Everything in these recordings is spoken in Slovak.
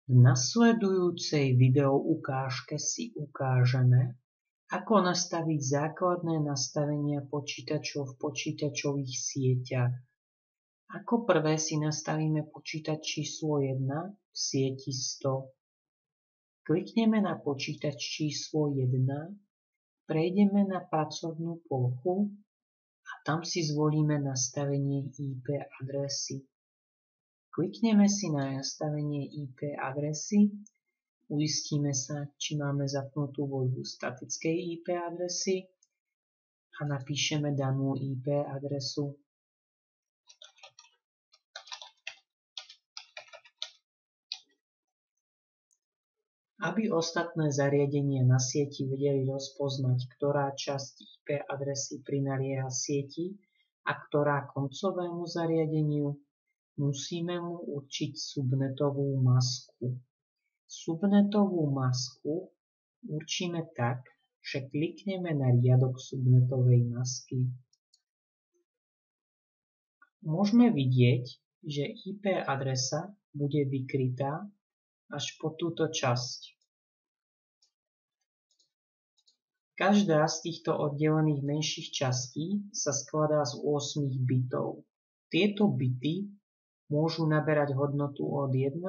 V nasledujúcej videoukážke si ukážeme, ako nastaviť základné nastavenia počítačov v počítačových sieťach. Ako prvé si nastavíme počítač číslo 1 v sieti 100. Klikneme na počítač číslo 1, prejdeme na pracovnú plochu a tam si zvolíme nastavenie IP adresy. Klikneme si na nastavenie IP adresy, uistíme sa, či máme zapnutú voľbu statickej IP adresy a napíšeme danú IP adresu. Aby ostatné zariadenia na sieti vedeli rozpoznať, ktorá časť IP adresy prinalieha sieti a ktorá koncovému zariadeniu, musíme mu určiť subnetovú masku. Subnetovú masku určíme tak, že klikneme na riadok subnetovej masky. Môžeme vidieť, že IP adresa bude vykrytá až po túto časť. Každá z týchto oddelených menších častí sa skladá z 8 bitov. Tieto bity môžu naberať hodnotu od 1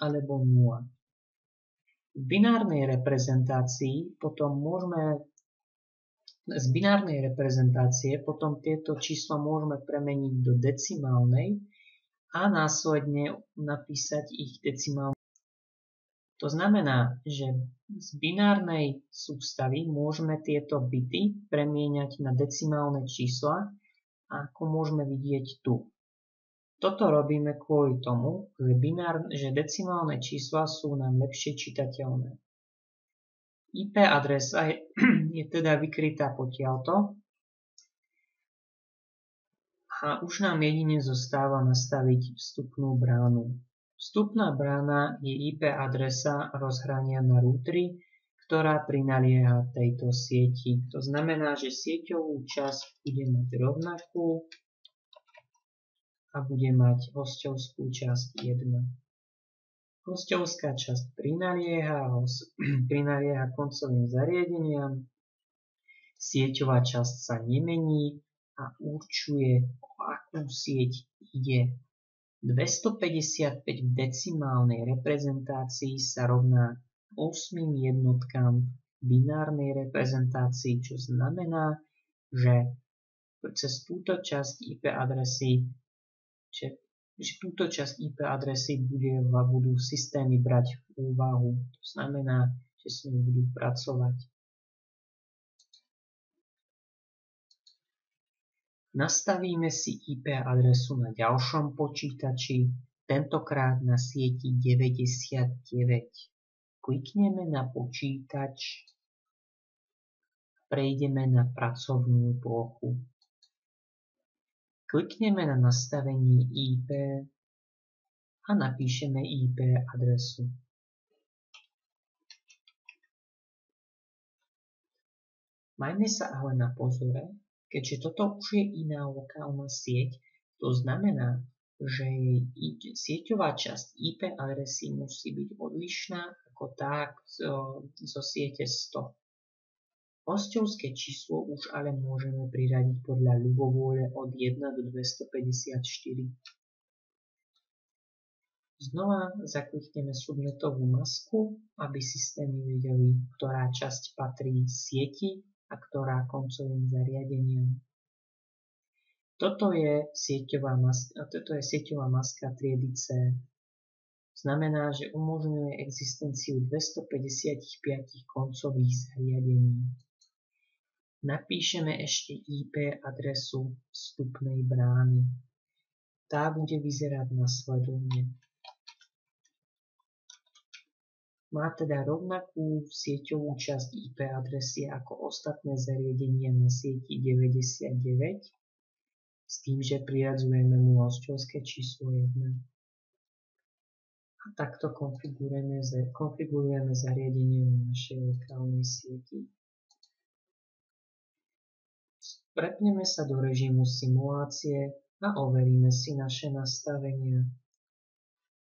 alebo 0. Z binárnej reprezentácie potom tieto čísla môžeme premeniť do decimálnej a následne napísať ich decimálne. To znamená, že z binárnej sústavy môžeme tieto bity premieňať na decimálne čísla, ako môžeme vidieť tu. Toto robíme kvôli tomu, že decimálne čísla sú nám lepšie čitateľné. IP adresa je teda vykrytá potiaľto a už nám jedine zostáva nastaviť vstupnú bránu. Vstupná brána je IP adresa rozhrania na routeri, ktorá prinalieha tejto sieti. To znamená, že sieťovú časť bude mať rovnakú a bude mať hosťovskú časť 1. Hosťovská časť prinalieha koncovým zariadeniam, sieťová časť sa nemení a určuje, o akú sieť ide. 255 v decimálnej reprezentácii sa rovná 8 jednotkám v binárnej reprezentácii, čo znamená, že cez túto časť IP adresy budú systémy brať v úvahu. To znamená, že s ním budú pracovať. Nastavíme si IP adresu na ďalšom počítači, tentokrát na sieti 99. Klikneme na počítač, prejdeme na pracovnú plochu. Klikneme na nastavenie IP a napíšeme IP adresu. Majme sa ale na pozore, keďže toto už je iná lokálna sieť, to znamená, že jej sieťová časť IP adresy musí byť odlišná ako tá zo siete 100. Hosťovské číslo už ale môžeme priradiť podľa ľubovôle od 1 do 254. Znova zaklikneme subnetovú masku, aby systémy vedeli, ktorá časť patrí sieti a ktorá koncovým zariadeniam. Toto je sieťová maska triedy C. Znamená, že umožňuje existenciu 255 koncových zariadení. Napíšeme ešte IP adresu vstupnej brány. Tá bude vyzerať nasledovne. Má teda rovnakú sieťovú časť IP adresy ako ostatné zariadenia na sieti 99, s tým, že priradzujeme mu hosťovské číslo 1. A takto konfigurujeme zariadenie na našej lokálnej sieti. Prepneme sa do režimu simulácie a overíme si naše nastavenia.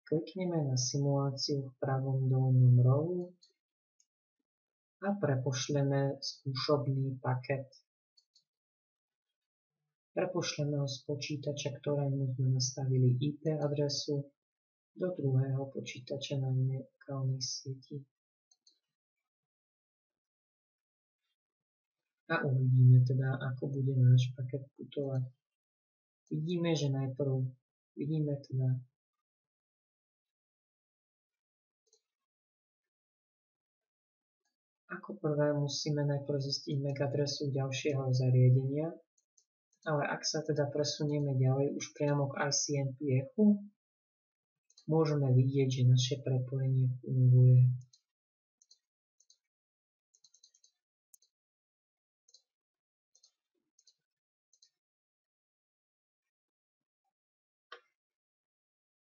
Klikneme na simuláciu v pravom dolnom rohu a prepošleme skúšobný paket. Prepošleme ho z počítača, ktorému sme nastavili IP adresu, do druhého počítača na inej lokálnej sieti. A uvidíme teda, ako bude náš paket putovať. Vidíme teda, ako prvé musíme najprv zistiť MAC adresu ďalšieho zariadenia, ale ak sa teda presunieme ďalej už priamo k ICMP echu, môžeme vidieť, že naše prepojenie funguje.